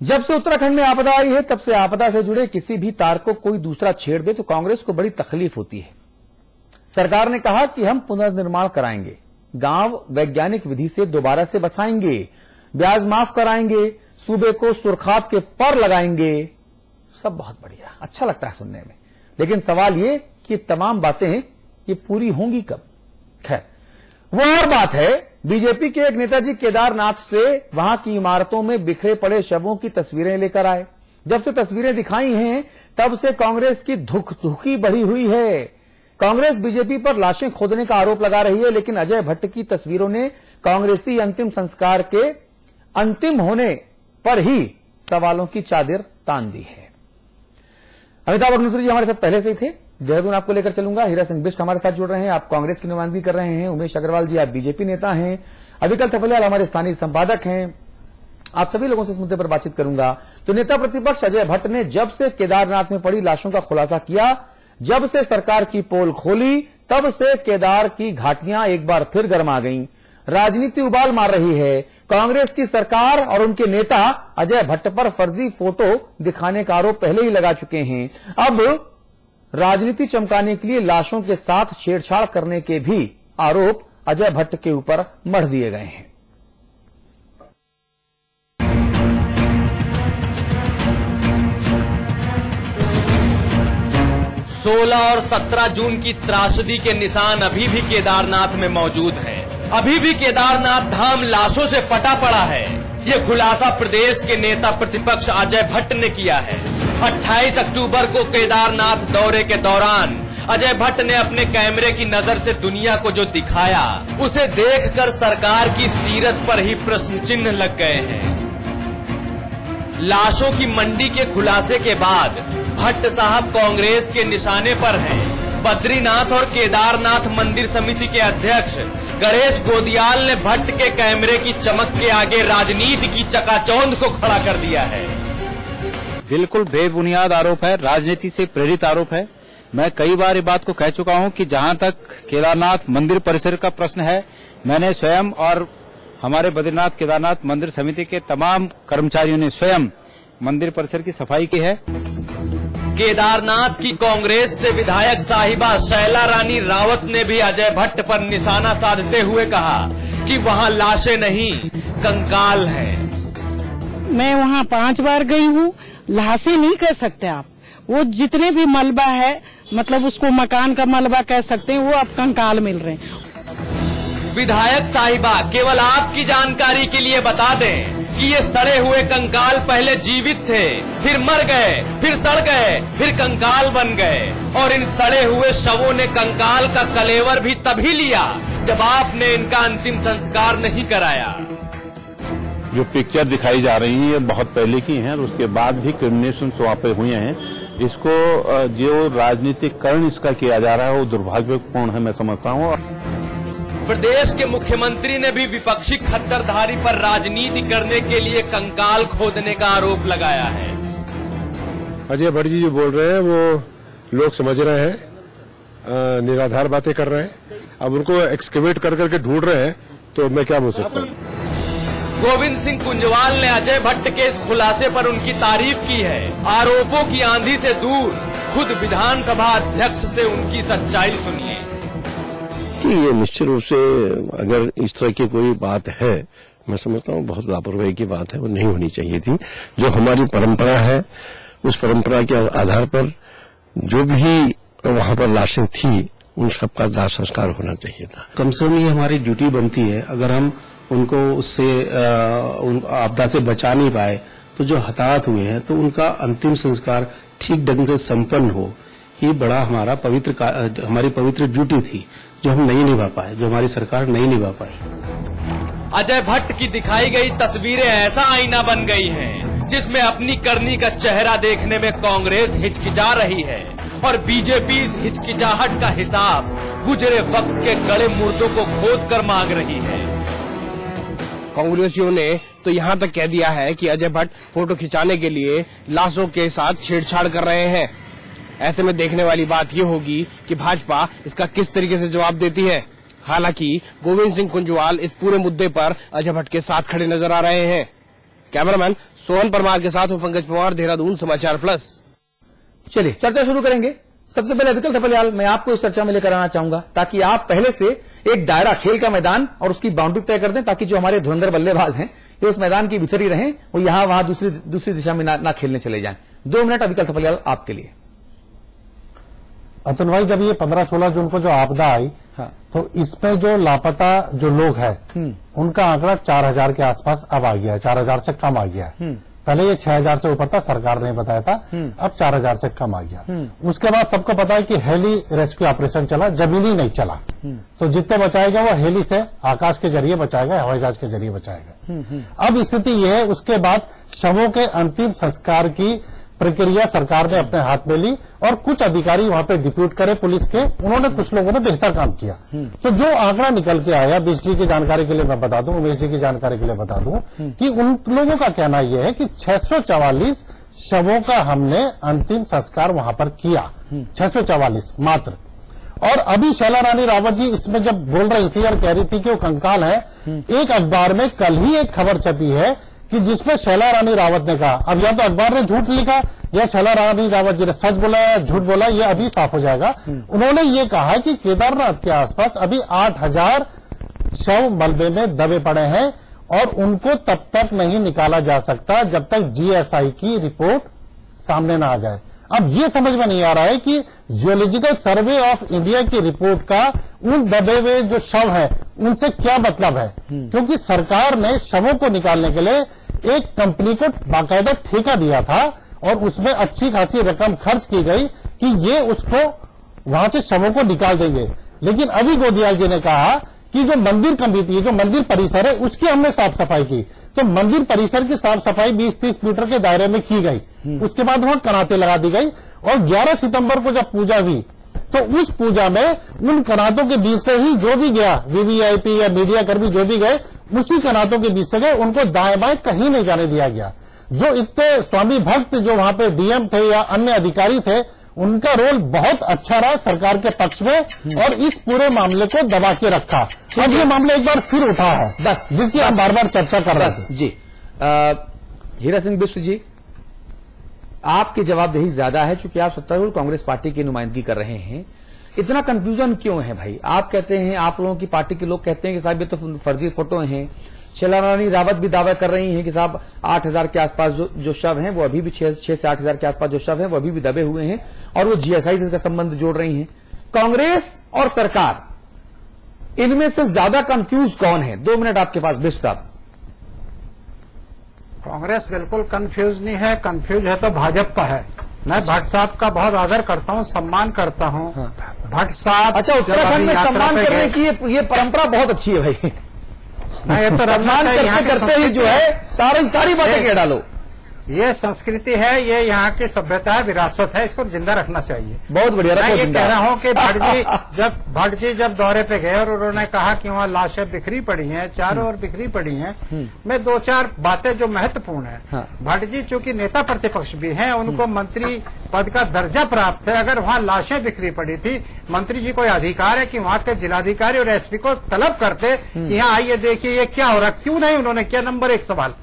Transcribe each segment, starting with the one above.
जब से उत्तराखंड में आपदा आई है तब से आपदा से जुड़े किसी भी तार को कोई दूसरा छेड़ दे तो कांग्रेस को बड़ी तकलीफ होती है। सरकार ने कहा कि हम पुनर्निर्माण कराएंगे, गांव वैज्ञानिक विधि से दोबारा से बसाएंगे, ब्याज माफ कराएंगे, सूबे को सुरखाब के पर लगाएंगे। सब बहुत बढ़िया, अच्छा लगता है सुनने में, लेकिन सवाल ये कि तमाम बातें ये पूरी होंगी कब? खैर, वो और बात है। बीजेपी के एक नेताजी केदारनाथ से वहां की इमारतों में बिखरे पड़े शवों की तस्वीरें लेकर आए। जब से तस्वीरें दिखाई हैं तब से कांग्रेस की धुकी बढ़ी हुई है। कांग्रेस बीजेपी पर लाशें खोदने का आरोप लगा रही है, लेकिन अजय भट्ट की तस्वीरों ने कांग्रेसी अंतिम संस्कार के अंतिम होने पर ही सवालों की चादर तान दी है। अमिताभ अग्निहोत्री जी हमारे साथ पहले से ही थे। देहरादून आपको लेकर चलूंगा। हीरा सिंह बिष्ट हमारे साथ जुड़ रहे हैं, आप कांग्रेस की नुमाइंदगी कर रहे हैं। उमेश अग्रवाल जी आप बीजेपी नेता हैं। अविकल थपलियाल हमारे स्थानीय संपादक हैं। आप सभी लोगों से इस मुद्दे पर बातचीत करूंगा। तो नेता प्रतिपक्ष अजय भट्ट ने जब से केदारनाथ में पड़ी लाशों का खुलासा किया, जब से सरकार की पोल खोली, तब से केदार की घाटियां एक बार फिर गर्मा गईं। राजनीति उबाल मार रही है। कांग्रेस की सरकार और उनके नेता अजय भट्ट पर फर्जी फोटो दिखाने का आरोप पहले ही लगा चुके हैं। अब राजनीति चमकाने के लिए लाशों के साथ छेड़छाड़ करने के भी आरोप अजय भट्ट के ऊपर मढ़ दिए गए हैं। 16 और 17 जून की त्रासदी के निशान अभी भी केदारनाथ में मौजूद है। अभी भी केदारनाथ धाम लाशों से पटा पड़ा है। ये खुलासा प्रदेश के नेता प्रतिपक्ष अजय भट्ट ने किया है। 28 अक्टूबर को केदारनाथ दौरे के दौरान अजय भट्ट ने अपने कैमरे की नजर से दुनिया को जो दिखाया, उसे देखकर सरकार की सीरत पर ही प्रश्न चिन्ह लग गए हैं। लाशों की मंडी के खुलासे के बाद भट्ट साहब कांग्रेस के निशाने पर हैं। बद्रीनाथ और केदारनाथ मंदिर समिति के अध्यक्ष गणेश गोदियाल ने भट्ट के कैमरे की चमक के आगे राजनीति की चकाचौंध को खड़ा कर दिया है। बिल्कुल बेबुनियाद आरोप है, राजनीति से प्रेरित आरोप है। मैं कई बार ये बात को कह चुका हूं कि जहां तक केदारनाथ मंदिर परिसर का प्रश्न है, मैंने स्वयं और हमारे बद्रीनाथ केदारनाथ मंदिर समिति के तमाम कर्मचारियों ने स्वयं मंदिर परिसर की सफाई की है। केदारनाथ की कांग्रेस से विधायक साहिबा शैला रानी रावत ने भी अजय भट्ट पर निशाना साधते हुए कहा कि वहां लाशें नहीं, कंकाल हैं। मैं वहां 5 बार गई हूँ। लाशें नहीं कह सकते आप, वो जितने भी मलबा है, मतलब उसको मकान का मलबा कह सकते हैं, वो अब कंकाल मिल रहे हैं। विधायक साहिबा, केवल आपकी जानकारी के लिए बता दें कि ये सड़े हुए कंकाल पहले जीवित थे, फिर मर गए, फिर सड़ गए, फिर कंकाल बन गए। और इन सड़े हुए शवों ने कंकाल का कलेवर भी तभी लिया जब आपने इनका अंतिम संस्कार नहीं कराया। जो पिक्चर दिखाई जा रही है बहुत पहले की हैं और उसके बाद भी क्रिमिनेशन वहाँ पे हुए हैं। इसको जो राजनीतिकरण इसका किया जा रहा है वो दुर्भाग्यपूर्ण है, मैं समझता हूँ। प्रदेश के मुख्यमंत्री ने भी विपक्षी खद्दरधारी पर राजनीति करने के लिए कंकाल खोदने का आरोप लगाया है। अजय भट्ट जी जो बोल रहे हैं वो लोग समझ रहे हैं, निराधार बातें कर रहे हैं। अब उनको एक्सकेवेट कर करके ढूंढ रहे हैं, तो मैं क्या बोल सकता हूँ। गोविंद सिंह कुंजवाल ने अजय भट्ट के इस खुलासे पर उनकी तारीफ की है। आरोपों की आंधी से दूर खुद विधानसभा अध्यक्ष से उनकी सच्चाई सुनिए। कि ये निश्चित रूप से अगर इस तरह की कोई बात है, मैं समझता हूँ बहुत लापरवाही की बात है, वो नहीं होनी चाहिए थी। जो हमारी परंपरा है, उस परंपरा के आधार पर जो भी वहां पर लाशें थी, उन सबका दाह संस्कार होना चाहिए था। कम से कम ये हमारी ड्यूटी बनती है। अगर हम उनको उससे आपदा से बचा नहीं पाए, तो जो हताहत हुए हैं, तो उनका अंतिम संस्कार ठीक ढंग से संपन्न हो, ये बड़ा हमारी पवित्र ड्यूटी थी, जो हम नहीं निभा पाए, जो हमारी सरकार नहीं निभा पाई। अजय भट्ट की दिखाई गई तस्वीरें ऐसा आईना बन गई हैं, जिसमें अपनी करनी का चेहरा देखने में कांग्रेस हिचकिचा रही है और बीजेपी इस हिचकिचाहट का हिसाब गुजरे वक्त के गड़े मुर्दों को खोद कर मांग रही है। कांग्रेसियों ने तो यहाँ तक कह दिया है कि अजय भट्ट फोटो खिंचाने के लिए लाशों के साथ छेड़छाड़ कर रहे हैं। ऐसे में देखने वाली बात ये होगी कि भाजपा इसका किस तरीके से जवाब देती है। हालांकि गोविंद सिंह कुंजवाल इस पूरे मुद्दे पर अजय भट्ट के साथ खड़े नजर आ रहे हैं। कैमरामैन सोहन परमार के साथ पंकज पवार, देहरादून, समाचार प्लस। चलिए चर्चा शुरू करेंगे। सबसे पहले विकल थपलियाल, मैं आपको इस चर्चा में लेकर आना चाहूंगा ताकि आप पहले से एक दायरा, खेल का मैदान और उसकी बाउंड्री तय कर दें, ताकि जो हमारे धुरंधर बल्लेबाज हैं ये उस मैदान की भीतर ही रहें, वो यहां वहां दूसरी दिशा में ना खेलने चले जाएं। 2 मिनट विकल थपलियाल आपके लिए। अतुल भाई, जब ये 15-16 जून को जो आपदा आई, हाँ। तो इसमें जो लापता जो लोग हैं उनका आंकड़ा 4000 के आसपास अब आ गया है, 4000 से कम आ गया है। पहले ये 6000 से ऊपर था, सरकार ने बताया था, अब 4000 से कम आ गया। उसके बाद सबको पता है कि हेली रेस्क्यू ऑपरेशन चला, जमीनी नहीं चला। तो जितने बचाएगा वो हेली से, आकाश के जरिए बचाएगा, हवाई जहाज के जरिए बचाएगा। अब स्थिति ये है, उसके बाद शवों के अंतिम संस्कार की प्रक्रिया सरकार ने अपने हाथ में ली और कुछ अधिकारी वहां पे डिप्यूट करे पुलिस के, उन्होंने, कुछ लोगों ने बेहतर काम किया। तो जो आंकड़ा निकल के आया, बीस जी की जानकारी के लिए मैं बता दूं, उमेश जी की जानकारी के लिए बता दूं कि उन लोगों का कहना यह है कि 644 शवों का हमने अंतिम संस्कार वहां पर किया, 644 मात्र। और अभी शैला रानी रावत जी इसमें जब बोल रही थी और कह रही थी कि वो कंकाल है, एक अखबार में कल ही एक खबर छपी है कि जिसमें शैला रानी रावत ने कहा, अब या तो अखबार ने झूठ लिखा या शैला रानी रावत जी ने सच बोला या झूठ बोला, ये अभी साफ हो जाएगा। उन्होंने ये कहा कि केदारनाथ के आसपास अभी 8000 शव मलबे में दबे पड़े हैं और उनको तब तक नहीं निकाला जा सकता जब तक जीएसआई की रिपोर्ट सामने ना आ जाए। अब ये समझ में नहीं आ रहा है कि जियोलॉजिकल सर्वे ऑफ इंडिया की रिपोर्ट का उन दबे हुए जो शव है उनसे क्या मतलब है, क्योंकि सरकार ने शवों को निकालने के लिए एक कंपनी को बाकायदा ठेका दिया था और उसमें अच्छी खासी रकम खर्च की गई कि ये उसको वहां से शवों को निकाल देंगे। लेकिन अभी गोदियाल जी ने कहा कि जो मंदिर कमेटी है, जो मंदिर परिसर है, उसकी हमने साफ सफाई की। तो मंदिर परिसर की साफ सफाई 20-30 मीटर के दायरे में की गई। उसके बाद वहां कनाते लगा दी गई और 11 सितंबर को जब पूजा हुई तो उस पूजा में उन कनातों के बीच से ही जो भी गया, वीवीआईपी या मीडिया कर्मी जो भी गए, उसी कनातों के बीच से गए, उनको दाएं बाएं कहीं नहीं जाने दिया गया। जो इतने स्वामी भक्त जो वहां पे डीएम थे या अन्य अधिकारी थे, उनका रोल बहुत अच्छा रहा सरकार के पक्ष में और इस पूरे मामले को दबा के रखा। अब ये मामला एक बार फिर उठा है, बस जिसकी हम बार बार चर्चा कर रहे थे। जी हीरा सिंह बिष्ट जी, आपकी जवाबदेही ज्यादा है क्योंकि आप सत्तारूढ़ कांग्रेस पार्टी की नुमाइंदगी कर रहे हैं। इतना कंफ्यूजन क्यों है भाई? आप कहते हैं, आप लोगों की पार्टी के लोग कहते हैं कि साहब ये तो फर्जी फोटो हैं। शैला रानी रावत भी दावा कर रही हैं कि साहब 8000 के आसपास जो शव हैं वो अभी भी 6 से 8000 के आसपास जो शव हैं वो अभी भी दबे हुए हैं और वो जीएसआई से इसका संबंध जोड़ रही हैं। कांग्रेस और सरकार, इनमें से ज्यादा कंफ्यूज कौन है? 2 मिनट आपके पास बिष्ट साहब। कांग्रेस बिल्कुल कंफ्यूज नहीं है, कंफ्यूज है तो भाजपा है। मैं भट्ट साहब का बहुत आदर करता हूं, सम्मान करता हूं। भट्ट साहब, अच्छा, उत्तराखंड में सम्मान करने की ये परंपरा बहुत अच्छी है भाई। ये तो सम्मान करते ही जो है सारी बातें कह डालो। ये संस्कृति है, ये यहाँ की सभ्यता है, विरासत है, इसको जिंदा रखना चाहिए। बहुत बढ़िया। मैं ये कह रहा हूँ कि भट्ट जी जब दौरे पे गए और उन्होंने कहा कि वहाँ लाशें बिखरी पड़ी हैं, चारों ओर बिखरी पड़ी हैं, मैं 2-4 बातें जो महत्वपूर्ण है। भट्ट जी चूंकि नेता प्रतिपक्ष भी हैं, उनको मंत्री पद का दर्जा प्राप्त है। अगर वहाँ लाशें बिखरी पड़ी थी, मंत्री जी को अधिकार है कि वहाँ के जिलाधिकारी और एसपी को तलब करते कि यहाँ आइए देखिए ये क्या हो रहा, क्यों नहीं उन्होंने किया। नंबर 1 सवाल।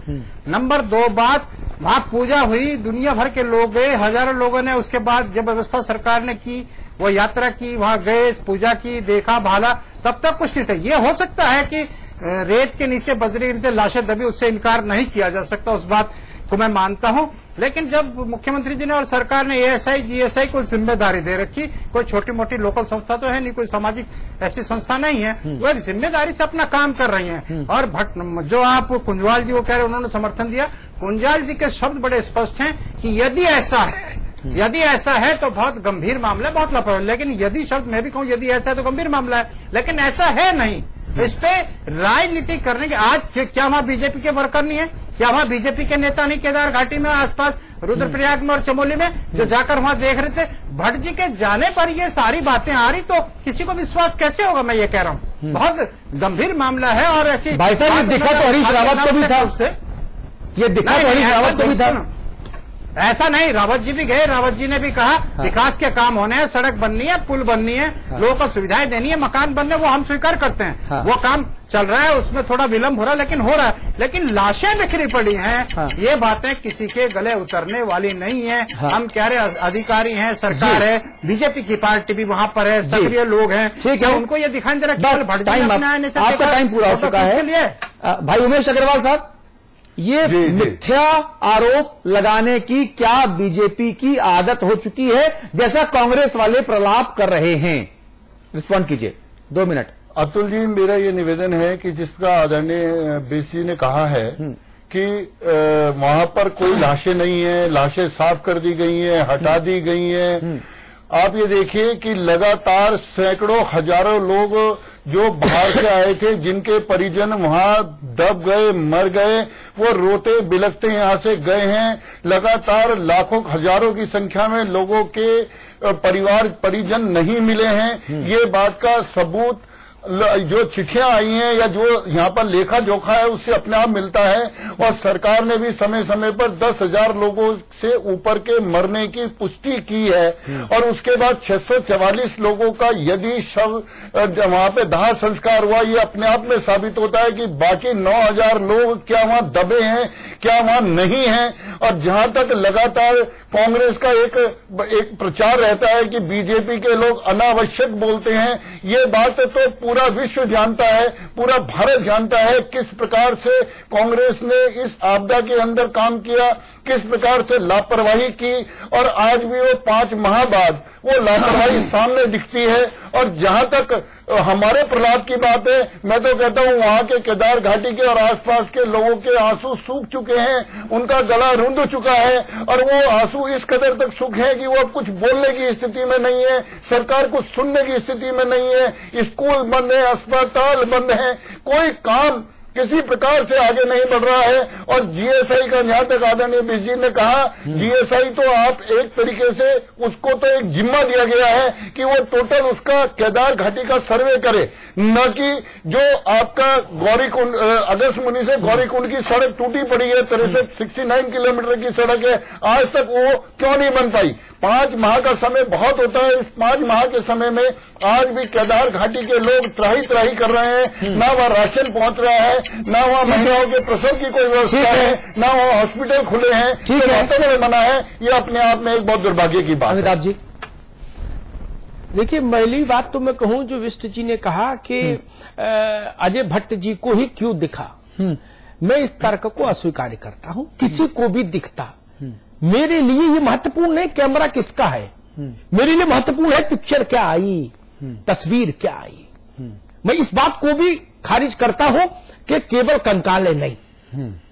नंबर 2 बात, वहां पूजा हुई, दुनिया भर के लोग गए, हजारों लोगों ने उसके बाद जब व्यवस्था सरकार ने की, वो यात्रा की, वहां गए, पूजा की, देखा भाला, तब तक कुछ नहीं था। ये हो सकता है कि रेत के नीचे, बजरी के नीचे लाशें दबी, उससे इनकार नहीं किया जा सकता, उस बात को मैं मानता हूं। लेकिन जब मुख्यमंत्री जी ने और सरकार ने एएसआई जीएसआई को जिम्मेदारी दे रखी, कोई छोटी मोटी लोकल संस्था तो है नहीं, कोई सामाजिक ऐसी संस्था नहीं है, वो एक जिम्मेदारी से अपना काम कर रही हैं। और जो आप कुंजवाल जी को कह रहे हैं, उन्होंने समर्थन दिया। कुंजवाल जी के शब्द बड़े स्पष्ट हैं कि यदि ऐसा है तो बहुत गंभीर मामला है, बहुत लापरवाही। लेकिन यदि शब्द मैं भी कहूं, यदि ऐसा है तो गंभीर मामला है, लेकिन ऐसा है नहीं। इस पे राजनीति करने के आज क्या वहां बीजेपी के वर्कर नहीं है? क्या वहां बीजेपी के नेता नहीं केदार घाटी में, आसपास रुद्रप्रयाग में और चमोली में, जो जाकर वहां देख रहे थे? भट्ट जी के जाने पर ये सारी बातें आ रही तो किसी को विश्वास कैसे होगा? मैं ये कह रहा हूं, बहुत गंभीर मामला है। और ऐसी भाई साहब, ये दिखा तो हरीश रावत को भी था, ये दिखा तो हरीश रावत को भी था। ऐसा नहीं, रावत जी भी गए, रावत जी ने भी कहा विकास के काम होने हैं, सड़क बननी है, पुल बननी है, लोगों को सुविधाएं देनी है, मकान बनने, वो हम स्वीकार करते हैं, वो काम चल रहा है, उसमें थोड़ा विलंब हो रहा है, लेकिन हो रहा है। लेकिन लाशें बिखरी पड़ी हैं, हाँ। ये बातें किसी के गले उतरने वाली नहीं है। हाँ। हम कह रहे अधिकारी हैं, सरकार है, बीजेपी की पार्टी भी वहां पर है, सक्रिय लोग हैं, ठीक है, उनको ये दिखाई दे रहा है आपका टाइम पूरा हो चुका है। भाई उमेश अग्रवाल साहब, ये मिथ्या आरोप लगाने की क्या बीजेपी की आदत हो चुकी है, जैसा कांग्रेस वाले प्रलाप कर रहे हैं? रिस्पॉन्ड कीजिए, 2 मिनट। अतुल जी, मेरा ये निवेदन है कि जिसका आदरणीय बीसी ने कहा है कि वहां पर कोई लाशें नहीं है, लाशें साफ कर दी गई हैं, हटा दी गई हैं। आप ये देखिए कि लगातार सैकड़ों हजारों लोग जो बाहर से आए थे, जिनके परिजन वहां दब गए, मर गए, वो रोते बिलखते यहां से गए हैं। लगातार लाखों हजारों की संख्या में लोगों के परिवार परिजन नहीं मिले हैं। ये बात का सबूत जो चिट्ठियां आई हैं या जो यहां पर लेखा जोखा है उससे अपने आप मिलता है। और सरकार ने भी समय समय पर 10,000 लोगों से ऊपर के मरने की पुष्टि की है। और उसके बाद 644 लोगों का यदि शव वहां पे दाह संस्कार हुआ, ये अपने आप में साबित होता है कि बाकी 9,000 लोग क्या वहां दबे हैं, क्या वहां नहीं हैं। और जहां तक लगातार कांग्रेस का एक प्रचार रहता है कि बीजेपी के लोग अनावश्यक बोलते हैं, ये बात तो पूरा विश्व जानता है, पूरा भारत जानता है किस प्रकार से कांग्रेस ने इस आपदा के अंदर काम किया, किस प्रकार से लापरवाही की। और आज भी वो 5 माह बाद वो लापरवाही सामने दिखती है। और जहां तक हमारे प्रलाप की बात है, मैं तो कहता हूं वहां के केदार घाटी के और आसपास के लोगों के आंसू सूख चुके हैं, उनका गला रुंध चुका है। और वो आंसू इस कदर तक सूखे हैं कि वो अब कुछ बोलने की स्थिति में नहीं है, सरकार कुछ सुनने की स्थिति में नहीं है। स्कूल बंद है, अस्पताल बंद है, कोई काम किसी प्रकार से आगे नहीं बढ़ रहा है। और जीएसआई का जहां तक आदरणीय बीजी ने कहा, जीएसआई तो आप एक तरीके से उसको तो एक जिम्मा दिया गया है कि वो टोटल उसका केदार घाटी का सर्वे करे, न कि जो आपका गौरीकुंड अगस्त मुनि से गौरीकुंड की सड़क टूटी पड़ी है, 69 किलोमीटर की सड़क है, आज तक वो क्यों नहीं बन पाई? 5 माह का समय बहुत होता है। इस 5 माह के समय में आज भी केदार घाटी के लोग त्राही त्राही कर रहे हैं। ना वहां राशन पहुंच रहा है, ना वहां महिलाओं के प्रसव की कोई व्यवस्था है, ना वहां हॉस्पिटल खुले हैं, वातावरण बना है। ये अपने आप में एक बहुत दुर्भाग्य की बात है। अमिताभ जी, देखिए, पहली बात तो मैं कहूं जो विष्ट जी ने कहा कि अजय भट्ट जी को ही क्यों दिखा, मैं इस तर्क को अस्वीकार करता हूं। किसी को भी दिखता, मेरे लिए ये महत्वपूर्ण नहीं कैमरा किसका है, मेरे लिए महत्वपूर्ण है पिक्चर क्या आई, तस्वीर क्या आई। मैं इस बात को भी खारिज करता हूं कि केवल कंकाले नहीं,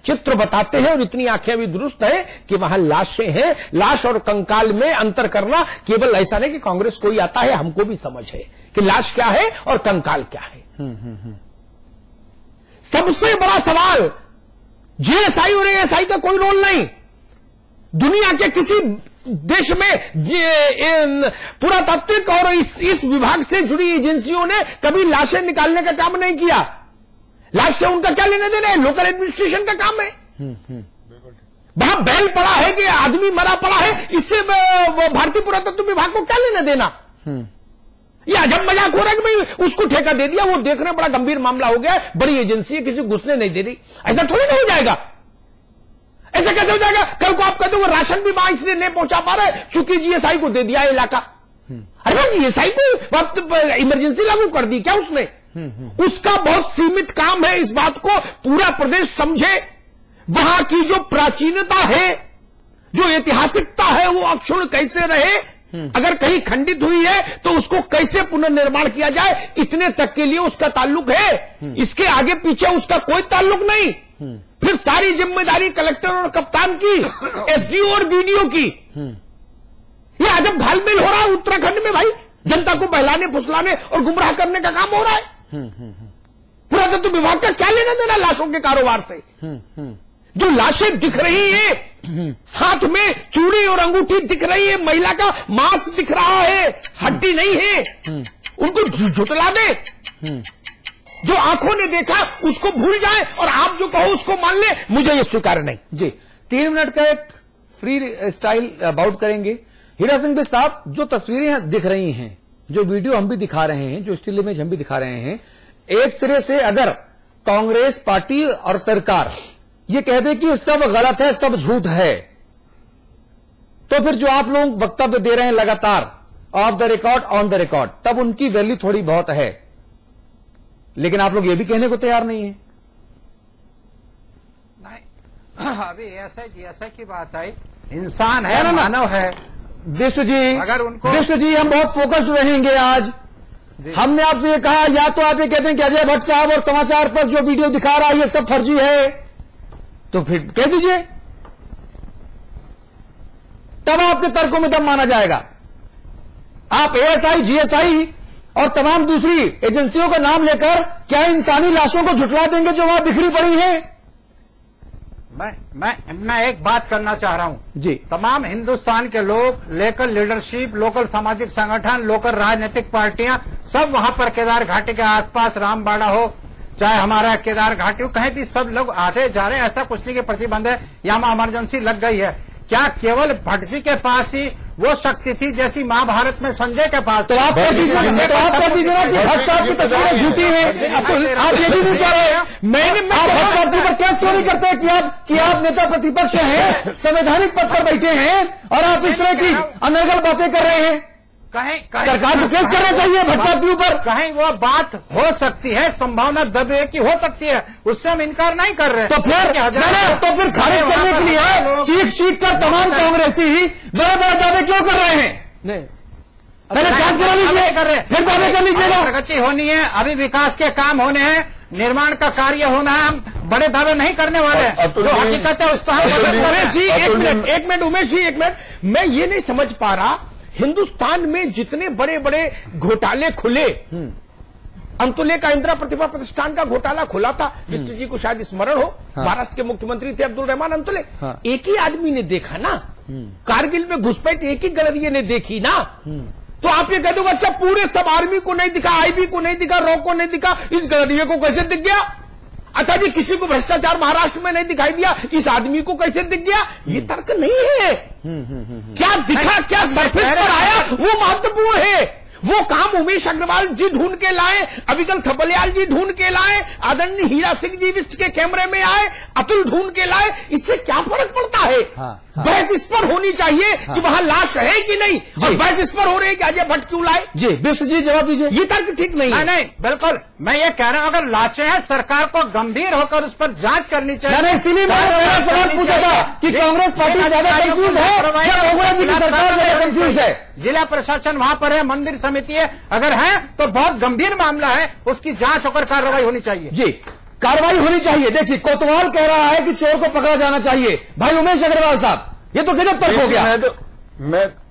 चित्र बताते हैं और इतनी आंखें भी दुरुस्त हैं कि वहां लाशें हैं। लाश और कंकाल में अंतर करना केवल ऐसा नहीं कि कांग्रेस को ही आता है, हमको भी समझ है कि लाश क्या है और कंकाल क्या है। सबसे बड़ा सवाल, जीएसआई और एएसआई का कोई रोल नहीं। दुनिया के किसी देश में पुरातात्विक और इस विभाग से जुड़ी एजेंसियों ने कभी लाशें निकालने का काम नहीं किया। लाश से उनका क्या लेने देना है, लोकल एडमिनिस्ट्रेशन का काम है। वहां बैल पड़ा है कि आदमी मरा पड़ा है, इससे भारतीय पुरातत्व विभाग को क्या लेना देना। ये अजब मजाक हो रहा है कि भाई उसको ठेका दे दिया, वो देखने बड़ा गंभीर मामला हो गया, बड़ी एजेंसी है, किसी को घुसने नहीं दे रही। ऐसा थोड़ी ना हो जाएगा, ऐसा कैसे हो जाएगा? कल को आप कहते हो राशन भी वहां इसलिए नहीं पहुंचा पा रहे चूंकि जीएसआई को दे दिया इलाका। अरे जीएसआई को इमरजेंसी लागू कर दी क्या उसने? उसका बहुत सीमित काम है। इस बात को पूरा प्रदेश समझे, वहां की जो प्राचीनता है, जो ऐतिहासिकता है, वो अक्षुण्ण कैसे रहे। अगर कहीं खंडित हुई है तो उसको कैसे पुनर्निर्माण किया जाए, इतने तक के लिए उसका ताल्लुक है। इसके आगे पीछे उसका कोई ताल्लुक नहीं। फिर सारी जिम्मेदारी कलेक्टर और कप्तान की, एसडीओ और बीडीओ की। ये अजब घालमेल हो रहा है उत्तराखंड में भाई, जनता को बहलाने फुसलाने और गुमराह करने का काम हो रहा है। पुरातत्व विभाग का क्या लेना देना लाशों के कारोबार से? जो लाशें दिख रही है, हाथ में चूड़ी और अंगूठी दिख रही है, महिला का मांस दिख रहा है, हड्डी नहीं है, उनको झुटला दे। जो आंखों ने देखा उसको भूल जाए और आप जो कहो उसको मान ले, मुझे ये स्वीकार नहीं। जी, 3 मिनट का एक फ्री स्टाइल बाउट करेंगे। हीरा सिंह साहब, जो तस्वीरें दिख रही हैं, जो वीडियो हम भी दिखा रहे हैं, जो स्टिल इमेज हम भी दिखा रहे हैं, एक सिरे से अगर कांग्रेस पार्टी और सरकार ये कह दे कि सब गलत है, सब झूठ है, तो फिर जो आप लोग वक्तव्य दे रहे हैं लगातार of the record, on the record, तब उनकी वैल्यू थोड़ी बहुत है। लेकिन आप लोग ये भी कहने को तैयार नहीं है। अभी ऐसा की बात आई, इंसान है, मानव है। बिष्ट जी, अगर उनको बिष्ट जी, हम बहुत फोकस्ड रहेंगे आज। हमने आपसे ये कहा, या तो आप ये कहते हैं कि अजय भट्ट साहब और समाचार पर जो वीडियो दिखा रहा है ये सब फर्जी है, तो फिर कह दीजिए, तब आपके तर्कों में दम माना जाएगा। आप एएसआई, जीएसआई और तमाम दूसरी एजेंसियों का नाम लेकर क्या इंसानी लाशों को झुठला देंगे जो वहां बिखरी पड़ी हैं? मैं एक बात करना चाह रहा हूं जी। तमाम हिंदुस्तान के लोग, लोकल लीडरशिप, लोकल सामाजिक संगठन, लोकल राजनीतिक पार्टियां सब वहां पर केदार घाटी के आसपास, रामबाड़ा हो चाहे हमारा केदार घाटी हो, कहीं भी सब लोग आते जा रहे हैं। ऐसा कुछ नहीं कि प्रतिबंध है या इमरजेंसी लग गई है। क्या केवल भट्ट जी के पास ही वो शक्ति थी जैसी महाभारत में संजय के पास? तो आप कर दीजिए ना कि भट्ट साहब की तस्वीरें झूठी हैं। आप ये भी नहीं कह रहे हैं। आप भट्ट साहब पर क्या स्टोरी करते हैं कि आप नेता प्रतिपक्ष हैं, संवैधानिक पद पर बैठे हैं और आप इस तरह की अनर्गल बातें कर रहे हैं। सरकार को केस करना चाहिए भट्ट साहब के ऊपर। कहीं वो बात हो सकती है, संभावना दबे की हो सकती है, उससे हम इनकार नहीं कर रहे। तो फिर खारिज करने के लिए चीख कर तमाम कांग्रेसी बड़े बड़े दावे क्यों कर रहे हैं? पहले जांच करा लीजिए, फिर दावे कर लीजिएगा। प्रगति होनी है, अभी विकास के काम होने हैं, निर्माण का कार्य होना है। हम बड़े दावे नहीं करने वाले, जो हकीकत है उसको हम। उमेश जी एक मिनट उमेश जी एक मिनट, मैं ये नहीं समझ पा रहा, हिंदुस्तान में जितने बड़े बड़े घोटाले खुले, अंतुले का इंदिरा प्रतिभा प्रतिष्ठान का घोटाला खुला था, मिस्टर जी को शायद स्मरण हो, महाराष्ट्र के मुख्यमंत्री थे अब्दुल रहमान अंतुले। एक ही आदमी ने देखा ना, कारगिल में घुसपैठ एक ही गलरिये ने देखी ना, तो आप ये कह दोगे अच्छा पूरे सब आर्मी को नहीं दिखा, आईबी को नहीं दिखा, रॉ को नहीं दिखा, इस गलरिये को कैसे दिख गया? अच्छा जी, किसी को भ्रष्टाचार महाराष्ट्र में नहीं दिखाई दिया, इस आदमी को कैसे दिख गया? ये तर्क नहीं है। क्या दिखा, क्या सरफेस पर आया, वो महत्वपूर्ण है। वो काम उमेश अग्रवाल जी ढूंढ के लाए, अविकल थपलियाल जी ढूंढ के लाए, आदरणीय हीरा सिंह जी विस्ट के कैमरे में आए, अतुल ढूंढ के लाए, इससे क्या फर्क पड़ता है? बहस इस पर होनी चाहिए कि वहां लाश है कि नहीं, और बहस इस पर हो रही है कि अजय भट्ट क्यों लाए? जी बिष्ट जी जवाब दीजिए। ये तर्क ठीक नहीं है। नहीं, बिल्कुल मैं ये कह रहा हूं, अगर लाशें हैं सरकार को गंभीर होकर उस पर जांच करनी चाहिए। इसीलिए मैंने मेरा सवाल पूछा था कि कांग्रेस पार्टी ज्यादा कंफ्यूज है या कांग्रेस की सरकार ज्यादा कंफ्यूज है? जिला प्रशासन वहां पर है, मंदिर समिति है, अगर है तो बहुत गंभीर मामला है, उसकी जांच होकर कार्रवाई होनी चाहिए। जी कार्रवाई होनी चाहिए। देखिए कोतवाल कह रहा है कि चोर को पकड़ा जाना चाहिए। भाई उमेश अग्रवाल साहब, ये तो गजब तर्क हो गया।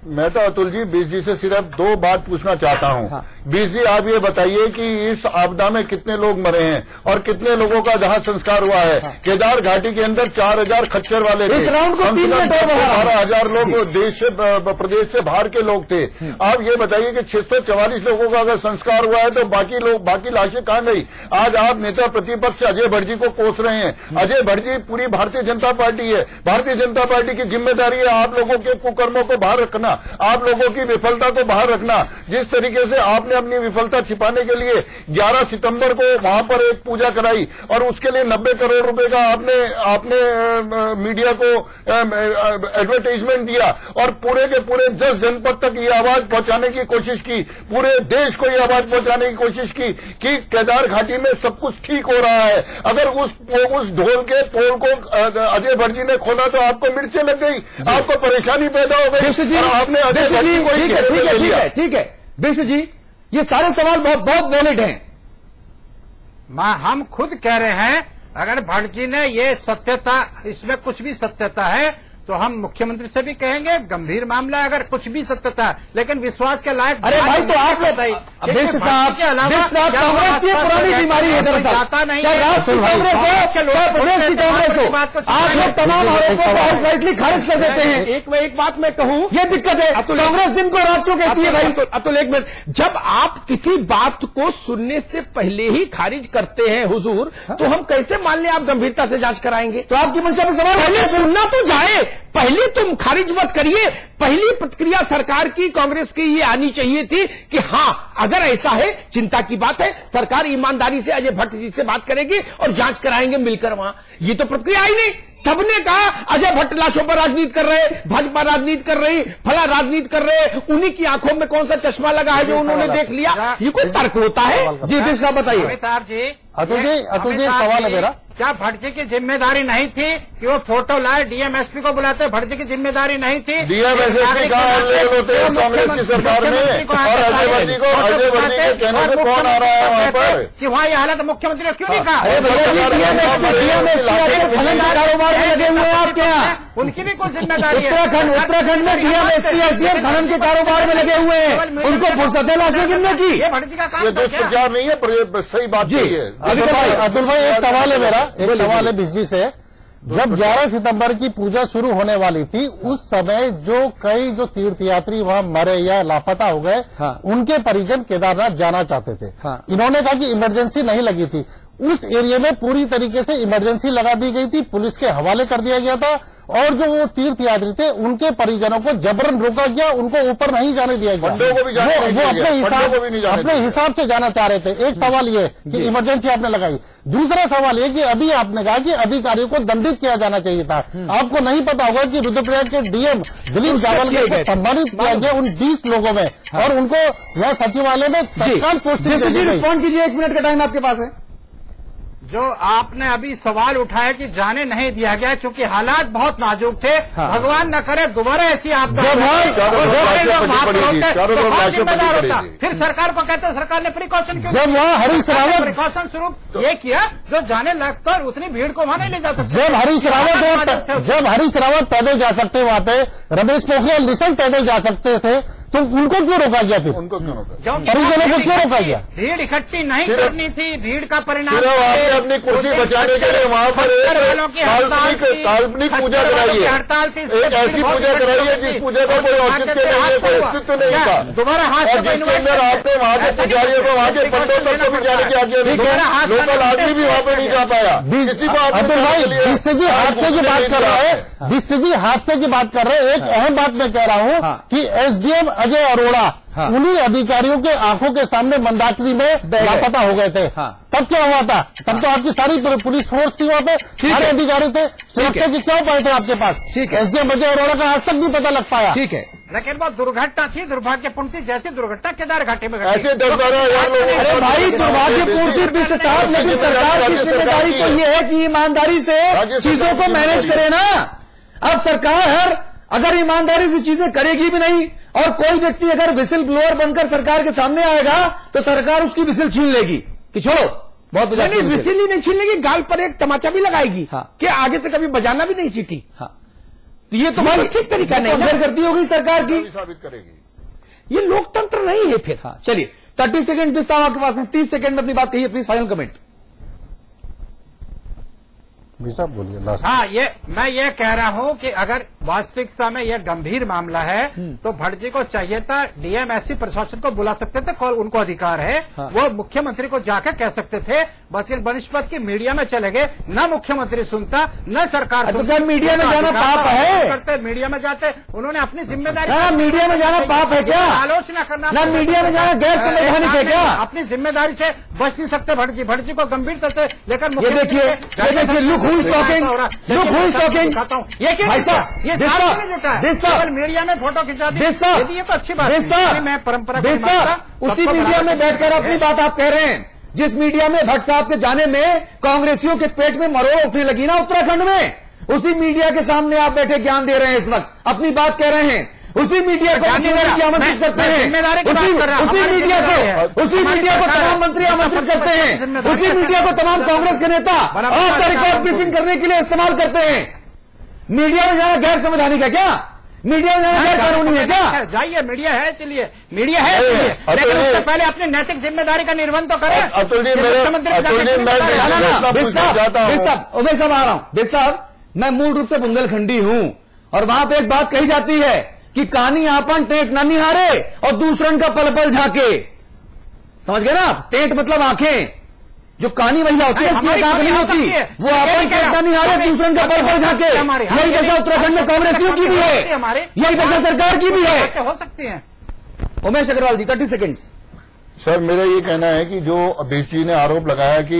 मैं तो अतुल जी बीस जी से सिर्फ दो बात पूछना चाहता हूं। बीस जी आप ये बताइए कि इस आपदा में कितने लोग मरे हैं और कितने लोगों का जहां संस्कार हुआ है? केदार घाटी के अंदर 4000 खच्चर वाले थे, 12,000 लोग देश से प्रदेश से बाहर के लोग थे। आप ये बताइए कि 644 लोगों का अगर संस्कार हुआ है तो बाकी लाशें कहां गई? आज आप नेता प्रतिपक्ष अजय भट्ट जी को कोस रहे हैं। अजय भट्ट जी पूरी भारतीय जनता पार्टी है, भारतीय जनता पार्टी की जिम्मेदारी है आप लोगों के कुकर्मों को बाहर रखना, आप लोगों की विफलता को बाहर रखना। जिस तरीके से आपने अपनी विफलता छिपाने के लिए 11 सितंबर को वहां पर एक पूजा कराई और उसके लिए 90 करोड़ रुपए का आपने मीडिया को एडवर्टाइजमेंट दिया और पूरे के पूरे 10 जनपद तक ये आवाज पहुंचाने की कोशिश की, पूरे देश को ये आवाज पहुंचाने की कोशिश की कि केदार घाटी में सब कुछ ठीक हो रहा है। अगर उस ढोल के पोल को अजय भट्ट जी ने खोला तो आपको मिर्चें लग गई, आपको परेशानी पैदा हो गई और आपने अजय भट्ट जी को ठीक है बिष्ट जी, ये सारे सवाल बहुत वैलिड हैं। हम खुद कह रहे हैं अगर भट्ट जी ने ये सत्यता, इसमें कुछ भी सत्यता है तो हम मुख्यमंत्री से भी कहेंगे गंभीर मामला है, अगर कुछ भी सत्यता है, लेकिन विश्वास के लायक। अरे भाई तो आप बिष्ट साहब के अलावा कांग्रेस की पुरानी बीमारी है जाता नहीं है, प्रदेश की कांग्रेस हो, आप लोग तमाम आरोपों को आउटराइटली खारिज कर देते हैं। एक बात मैं कहूं, ये दिक्कत है। कांग्रेस दिन को रात को कहती है भाई। अतुल एक मिनट, जब आप किसी बात को सुनने से पहले ही खारिज करते हैं हुजूर, तो हम कैसे मान लें आप गंभीरता से जांच कराएंगे? तो आपकी मंशा में सवाल है, सुनना तो जाए, पहले तुम खारिज मत करिए। पहली प्रतिक्रिया सरकार की, कांग्रेस की ये आनी चाहिए थी कि हां, अगर ऐसा है, चिंता की बात है, सरकार ईमानदारी से अजय भट्ट जी से बात करेगी और जांच कराएंगे मिलकर वहां। ये तो प्रतिक्रिया आई नहीं। सबने कहा अजय भट्ट लाशों पर राजनीति कर रहे, भाजपा राजनीति कर रही, फला राजनीति कर रहे, उन्हीं की आंखों में कौन सा चश्मा लगा है जो उन्होंने देख लिया। ये कोई तर्क होता है? जी अध्यक्ष साहब बताइए। अतुल जी सवाल है मेरा, क्या भट्ट जी की जिम्मेदारी नहीं थी कि वो फोटो लाए, डीएमएसपी को बुलाते? भट्ट जी की जिम्मेदारी नहीं थी? डीएमएसपी कहाँ होते हैं कांग्रेस की सरकार में? और अजय भट्ट जी के कहने से कौन आ रहा है वहाँ पर कि वहाँ ये हालत मुख्यमंत्री ने क्यों नहीं कहा? कारोबार में लगे हुए हैं आपके यहाँ, उनकी भी कुछ जिम्मेदारी है। उत्तराखंड में डीएमएसपी एसडीएम खनन के कारोबार में लगे हुए हैं, उनको फुर्सत है लाशें गिनने की। ये भट्ट जी का काम ये दुष्प्रचार नहीं है, पर सही बात जी है। अतुल भाई एक सवाल है मेरा, एक सवाल है बिजली से। जब 11 सितंबर की पूजा शुरू होने वाली थी, उस समय जो कई जो तीर्थयात्री वहां मरे या लापता हो गए, उनके परिजन केदारनाथ जाना चाहते थे। इन्होंने कहा कि इमरजेंसी नहीं लगी थी। उस एरिया में पूरी तरीके से इमरजेंसी लगा दी गई थी, पुलिस के हवाले कर दिया गया था, और जो वो तीर्थयात्री थे उनके परिजनों को जबरन रोका गया, उनको ऊपर नहीं जाने दिया गया। वो अपने हिसाब से जाना चाह रहे थे। एक सवाल ये कि इमरजेंसी आपने लगाई। दूसरा सवाल ये कि अभी आपने कहा कि अधिकारियों को दंडित किया जाना चाहिए था। आपको नहीं पता होगा कि रुद्रप्रयाग के डीएम दिलीप जावलकर को सम्मानित किया गया उन 20 लोगों में, और उनको यह सचिवालय में तत्काल पोस्टिंग। रिस्पॉन्ड कीजिए, 1 मिनट का टाइम आपके पास है। जो आपने अभी सवाल उठाया कि जाने नहीं दिया गया क्योंकि हालात बहुत नाजुक थे, भगवान न करे दोबारा ऐसी आपदा जिम्मेदार होता। फिर सरकार को कहते हैं सरकार ने प्रिकॉशन क्यों? जब वहाँ हरीश रावत प्रिकॉशन स्वरूप ये किया जो जाने लगता और उतनी भीड़ को वहां नहीं ले जा सकते। जब हरीश रावत पैदल जा सकते वहाँ पे, रमेश पोखरियाल निशंक पैदल जा सकते थे, तो उनको क्यों रोका गया? फिर उनको क्यों रोका? परिजनों को क्यों रोका गया? भीड़ इकट्ठी नहीं करनी थी, भीड़ का परिणाम आपने अपनी कुर्सी बचाने के लिए वहाँ पर काल्पनिक पूजा कराई है, हड़ताल थी, एक ऐसी पूजा कराई है जिस पूजा का कोई औचित्य नहीं है, कोई अस्तित्व नहीं था। दोबारा हाथ जिसके अंदर आपने वहाँ के पुजारियों को, वहाँ के पंडों तक को भी जाने की आज्ञा दी, लोकल आदमी भी वहाँ पर नहीं जा पाया। किसी को अतुल भाई विश्व जी हादसे की बात कर रहे हैं, विश्व जी हादसे की बात कर रहे हैं। एक अहम बात मैं कह रहा हूँ कि एसडीएम अजय अरोड़ा उन्हीं अधिकारियों के आंखों के सामने मंदाकिनी में लापता हो गए थे। तब क्या हुआ था? तब तो आपकी सारी पुलिस फोर्स थी वहाँ पे, सारे अधिकारी थे, सुरक्षा के क्या उपाय थे आपके पास? एसडीएम अजय अरोड़ा का आज तक भी पता लग पाया। ठीक है, लेकिन वो दुर्घटना थी, दुर्भाग्यपूर्ण थी, जैसी दुर्घटना केदार घाटी में ऐसे 10-12 लोग। अरे भाई दुर्भाग्यपूर्ण थी साहब, लेकिन सरकार की जिम्मेदारी तो ये है कि ईमानदारी से चीजों को मैनेज करे ना। अब सरकार अगर ईमानदारी से चीजें करेगी भी नहीं, और कोई व्यक्ति अगर विसिल ब्लोअर बनकर सरकार के सामने आएगा तो सरकार उसकी विसिल छीन लेगी कि छोड़ो, बहुत नहीं, विसिल ही नहीं छीन लेगी, गाल पर एक तमाचा भी लगाएगी कि आगे से कभी बजाना भी नहीं सीटी। तो ये तो भाई ठीक तरीका नहीं करती होगी सरकार की, साबित करेगी। ये लोकतंत्र नहीं है फिर। चलिए 30 सेकंड दिस आपके पास है, 30 सेकंड में अपनी बात कहिए प्लीज, फाइनल कमेंट। साहब बोलिए। हाँ, मैं ये कह रहा हूँ कि अगर वास्तविकता में यह गंभीर मामला है तो भट्ट जी को चाहिए था, डीएमएसपी प्रशासन को बुला सकते थे, उनको अधिकार है। वो मुख्यमंत्री को जाकर कह सकते थे, बस ये बनस्पत की मीडिया में चले गए, न मुख्यमंत्री सुनता न सरकार सुनता। तो क्या मीडिया में जाना पाप है? करते मीडिया में जाते, उन्होंने अपनी जिम्मेदारी। मीडिया में जाना पाप है क्या? आलोचना करना ना, मीडिया में जाना गैर संवैधानिक है क्या? अपनी जिम्मेदारी से बच नहीं सकते भट्ट जी को गंभीरता से लेकर। ये देखिए look who is talking, look who is talking. ये केवल मीडिया में फोटो खिंचा दी, ये तो अच्छी बात है। मैं परंपरा उसी मीडिया में बैठकर अपनी बात आप कह रहे हैं, जिस मीडिया में भट्ट साहब के जाने में कांग्रेसियों के पेट में मरोड़ उठने लगी ना उत्तराखंड में, उसी मीडिया के सामने आप बैठे ज्ञान दे रहे हैं, इस वक्त अपनी बात कह रहे हैं। उसी मीडिया को आमंत्रित करते हैं, उसी मीडिया को तमाम मंत्री आमंत्रित करते हैं, उसी मीडिया को तमाम कांग्रेस के नेता आपका रिकॉर्ड ब्रीफिंग करने के लिए इस्तेमाल करते हैं। मीडिया में जाना गैर संवैधानिक है क्या? मीडिया में जाना गैर कानूनी है क्या? जाइए, मीडिया है इसलिए, मीडिया है इसलिए, लेकिन उससे पहले अपनी नैतिक जिम्मेदारी का निर्वहन तो करें। उमेश साहब आ रहा हूं। बेस साहब, मैं मूल रूप से बुंदेलखंडी हूं, और वहां पे एक बात कही जाती है कि कहानी आपन टेंट ना निहारे और दूसरन का पल पल झाके। समझ गए ना? टेंट मतलब आंखें, जो कानी महिला होती है इसकी हक नहीं होती, वो अपन करता नहीं आ रहे दूसरे का बल पर जाके। यही दशा उत्तराखंड में कांग्रेसियों की भी है, यही दशा सरकार की भी है। हो सकती है। उमेश अग्रवाल जी 30 सेकेंड्स। सर मेरा ये कहना है कि जो बीसी ने आरोप लगाया कि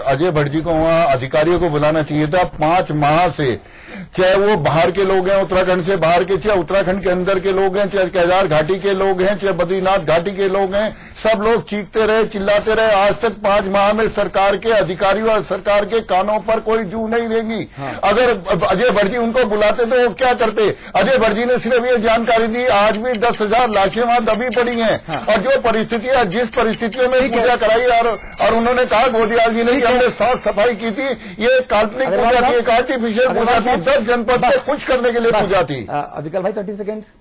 अजय भट्ट जी को वहां अधिकारियों को बुलाना चाहिए था 5 माह से, चाहे वो बाहर के लोग हैं उत्तराखंड से बाहर के, चाहे उत्तराखंड के अंदर के लोग हैं, चाहे केदार घाटी के लोग हैं, चाहे बद्रीनाथ घाटी के लोग हैं, सब लोग चीखते रहे चिल्लाते रहे। आज तक 5 माह में सरकार के अधिकारियों और सरकार के कानों पर कोई जू नहीं देगी। अगर अजय भट्ट जी उनको बुलाते तो वो क्या करते? अजय भट्ट जी ने सिर्फ ये जानकारी दी, आज भी 10,000 लाशें वहां दबी पड़ी हैं। और जो परिस्थितियां जिस परिस्थितियों में पूजा कराई और उन्होंने कहा गोदियाल जी ने कि हमने साफ सफाई की थी, ये काल्पनिक पूजा थी, एक आर्टिफिशियल पूजा थी, 10 जनपद से खुश करने के लिए पूजा थी। अभिकल भाई 30 सेकेंड्स।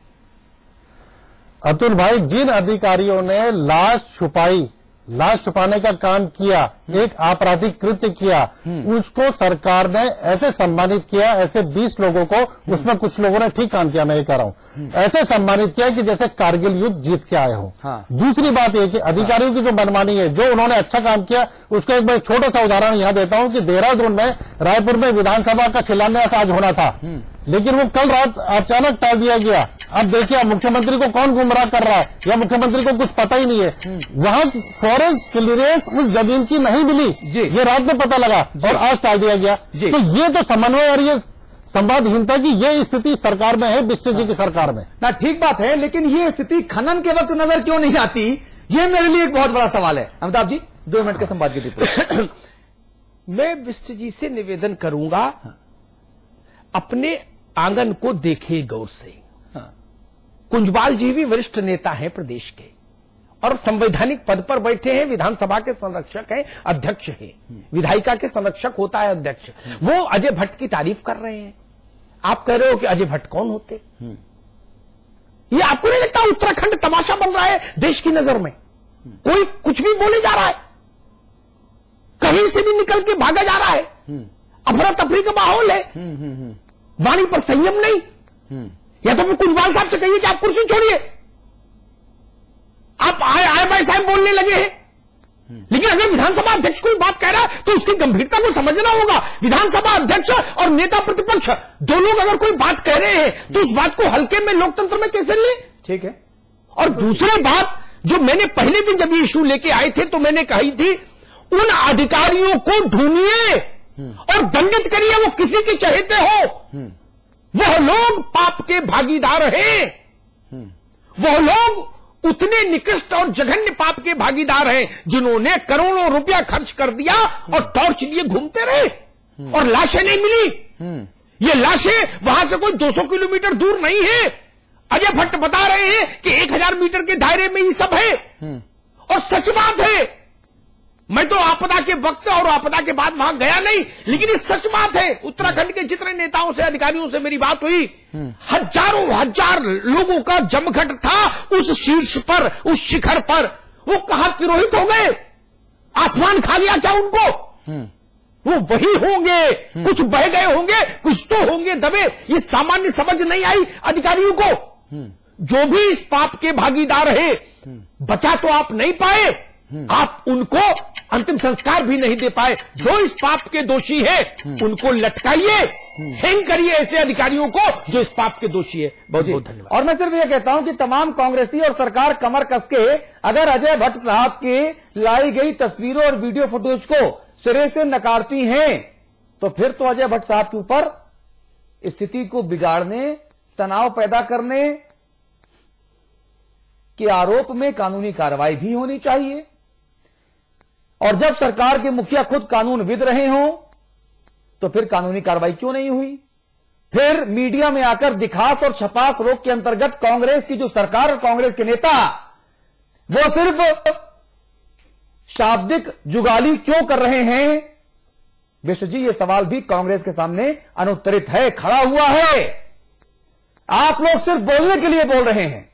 अतुल भाई, जिन अधिकारियों ने लाश छुपाने का काम किया, एक आपराधिक कृत्य किया, उसको सरकार ने ऐसे सम्मानित किया, ऐसे 20 लोगों को, उसमें कुछ लोगों ने ठीक काम किया, मैं ये कह रहा हूं, ऐसे सम्मानित किया कि जैसे कारगिल युद्ध जीत के आए हो। दूसरी बात यह कि अधिकारियों की जो मनमानी है, जो उन्होंने अच्छा काम किया, उसका एक मैं छोटा सा उदाहरण यहां देता हूं कि देहरादून में रायपुर में विधानसभा का शिलान्यास आज होना था, लेकिन वो कल रात अचानक टाल दिया गया। अब देखिए मुख्यमंत्री को कौन गुमराह कर रहा है, या मुख्यमंत्री को कुछ पता ही नहीं है। वहां फॉरेस्ट क्लियरेंस उस जमीन की नहीं मिली, ये रात में पता लगा और आज टाल दिया गया। तो ये तो समन्वय और ये संवादहीनता की ये स्थिति सरकार में है, बिष्ट जी की सरकार में। ना ठीक बात है, लेकिन ये स्थिति खनन के वक्त नजर क्यों नहीं आती, ये मेरे लिए एक बहुत बड़ा सवाल है। अमिताभ जी 2 मिनट के संवाद की टिप्पणी। मैं बिष्ट जी से निवेदन करूंगा, अपने आंगन को देखे गौर से। कुंजवाल जी भी वरिष्ठ नेता हैं प्रदेश के और संवैधानिक पद पर बैठे हैं, विधानसभा के संरक्षक हैं, अध्यक्ष हैं, विधायिका के संरक्षक होता है अध्यक्ष। वो अजय भट्ट की तारीफ कर रहे हैं, आप कह रहे हो कि अजय भट्ट कौन होते? ये आपको नहीं लगता उत्तराखंड तमाशा बन रहा है देश की नजर में? कोई कुछ भी बोले जा रहा है, कहीं से भी निकल के भागा जा रहा है, अफरा तफरी का माहौल है, वाणी पर संयम नहीं। या तो कुंजवाल साहब से कहिए कि आप कुर्सी छोड़िए, आप आए बाय साहब बोलने लगे हैं। लेकिन अगर विधानसभा अध्यक्ष कोई बात कह रहा है तो उसकी गंभीरता को समझना होगा। विधानसभा अध्यक्ष और नेता प्रतिपक्ष दो लोग अगर कोई बात कह रहे हैं तो उस बात को हल्के में लोकतंत्र में कैसे ले? ठीक है। और दूसरी बात जो मैंने पहले दिन जब ये इशू लेके आए थे तो मैंने कही थी, उन अधिकारियों को ढूंढिए और दंडित करिए, वो किसी के चहेते हो, वह लोग पाप के भागीदार हैं, वह लोग उतने निकृष्ट और जघन्य पाप के भागीदार हैं जिन्होंने करोड़ों रुपया खर्च कर दिया और टॉर्च लिए घूमते रहे और लाशें नहीं मिली। ये लाशें वहां से कोई 200 किलोमीटर दूर नहीं है। अजय भट्ट बता रहे हैं कि 1000 मीटर के दायरे में ये सब है, और सच बात है। मैं तो आपदा के वक्त और आपदा के बाद वहां गया नहीं, लेकिन ये सच बात है। उत्तराखंड के जितने नेताओं से, अधिकारियों से मेरी बात हुई, हजारों हजार लोगों का जमघट था उस शीर्ष पर, उस शिखर पर। वो कहां तिरोहित हो गए? आसमान खा लिया क्या उनको? वो वही होंगे, कुछ बह गए होंगे, कुछ तो होंगे दबे। ये सामान्य समझ नहीं आई अधिकारियों को। जो भी इस पाप के भागीदार है, बचा तो आप नहीं पाए, आप उनको अंतिम संस्कार भी नहीं दे पाए। जो इस पाप के दोषी है उनको लटकाइए, हैंग करिए ऐसे अधिकारियों को जो इस पाप के दोषी है। बहुत बहुत धन्यवाद। और मैं सिर्फ ये कहता हूं कि तमाम कांग्रेसी और सरकार कमर कस के अगर अजय भट्ट साहब की लाई गई तस्वीरों और वीडियो फुटेज को सिरे से नकारती हैं तो फिर तो अजय भट्ट साहब के ऊपर स्थिति को बिगाड़ने, तनाव पैदा करने के आरोप में कानूनी कार्रवाई भी होनी चाहिए। और जब सरकार के मुखिया खुद कानूनविद रहे हों तो फिर कानूनी कार्रवाई क्यों नहीं हुई? फिर मीडिया में आकर दिखास और छपास रोक के अंतर्गत कांग्रेस की जो सरकार और कांग्रेस के नेता वो सिर्फ शाब्दिक जुगाली क्यों कर रहे हैं? विश्व जी, ये सवाल भी कांग्रेस के सामने अनुत्तरित है, खड़ा हुआ है। आप लोग सिर्फ बोलने के लिए बोल रहे हैं।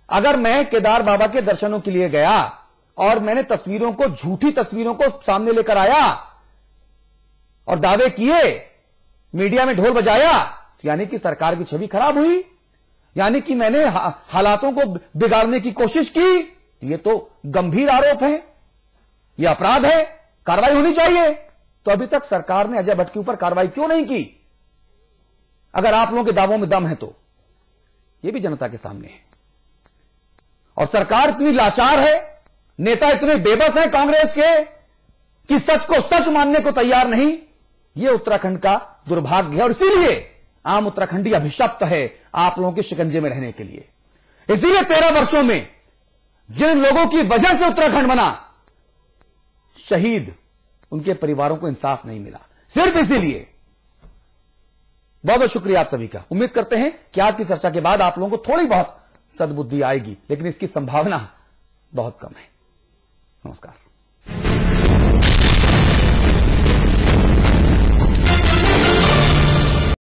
अगर मैं केदार बाबा के दर्शनों के लिए गया और मैंने तस्वीरों को, झूठी तस्वीरों को सामने लेकर आया और दावे किए, मीडिया में ढोल बजाया, यानी कि सरकार की छवि खराब हुई, यानी कि मैंने हालातों को बिगाड़ने की कोशिश की। ये तो गंभीर आरोप है। यह अपराध है, कार्रवाई होनी चाहिए। तो अभी तक सरकार ने अजय भट्ट के ऊपर कार्रवाई क्यों नहीं की? अगर आप लोगों के दावों में दम है तो यह भी जनता के सामने है। और सरकार इतनी लाचार है, नेता इतने बेबस हैं कांग्रेस के कि सच को सच मानने को तैयार नहीं। यह उत्तराखंड का दुर्भाग्य है और इसीलिए आम उत्तराखंडी अभिशप्त है आप लोगों के शिकंजे में रहने के लिए। इसीलिए 13 वर्षों में जिन लोगों की वजह से उत्तराखंड बना, शहीद, उनके परिवारों को इंसाफ नहीं मिला, सिर्फ इसीलिए। बहुत बहुत शुक्रिया आप सभी का। उम्मीद करते हैं कि आज की चर्चा के बाद आप लोगों को थोड़ी बहुत सद्बुद्धि आएगी, लेकिन इसकी संभावना बहुत कम है। नमस्कार।